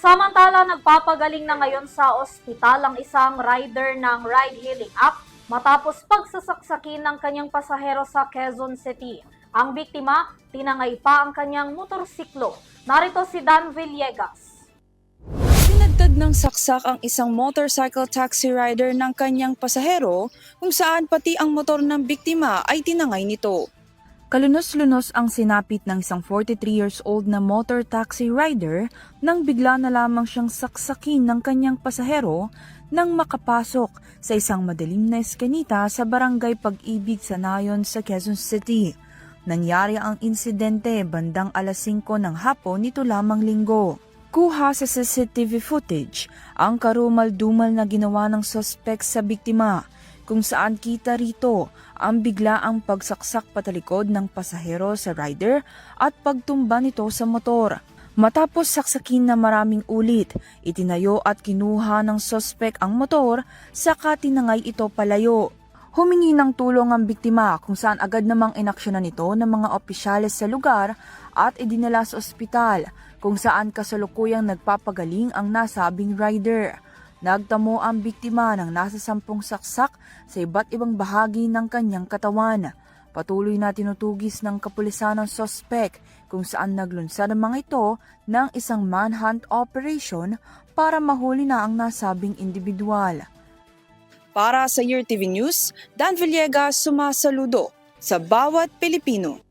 Samantala, nagpapagaling na ngayon sa ospital ang isang rider ng ride-hailing app matapos pagsasaksakin ng kanyang pasahero sa Quezon City. Ang biktima, tinangay pa ang kanyang motorsiklo. Narito si Dan Villegas. Sinagtad ng saksak ang isang motorcycle taxi rider ng kanyang pasahero kung saan pati ang motor ng biktima ay tinangay nito. Kalunos-lunos ang sinapit ng isang 43 years old na motor taxi rider nang bigla na lamang siyang saksakin ng kanyang pasahero nang makapasok sa isang madilim na eskinita sa barangay Pag-ibig sa Nayon sa Quezon City. Nangyari ang insidente bandang alas 5 ng hapon nito lamang linggo. Kuha sa CCTV footage ang karumal-dumal na ginawa ng suspect sa biktima, kung saan kita rito ang biglaang pagsaksak patalikod ng pasahero sa rider at pagtumba nito sa motor. Matapos saksakin na maraming ulit, itinayo at kinuha ng suspect ang motor, saka tinangay ito palayo. Humingi ng tulong ang biktima kung saan agad namang inaksyonan nito ng mga opisyales sa lugar at idinala sa ospital kung saan kasalukuyang nagpapagaling ang nasabing rider. Nagtamo ang biktima ng nasa 10 saksak sa iba't ibang bahagi ng kanyang katawan. Patuloy na tinutugis ng kapulisan ng suspect kung saan naglunsad ang mga ito ng isang manhunt operation para mahuli na ang nasabing individual. Para sa Year TV News, Dan Villegas sumasaludo sa bawat Pilipino.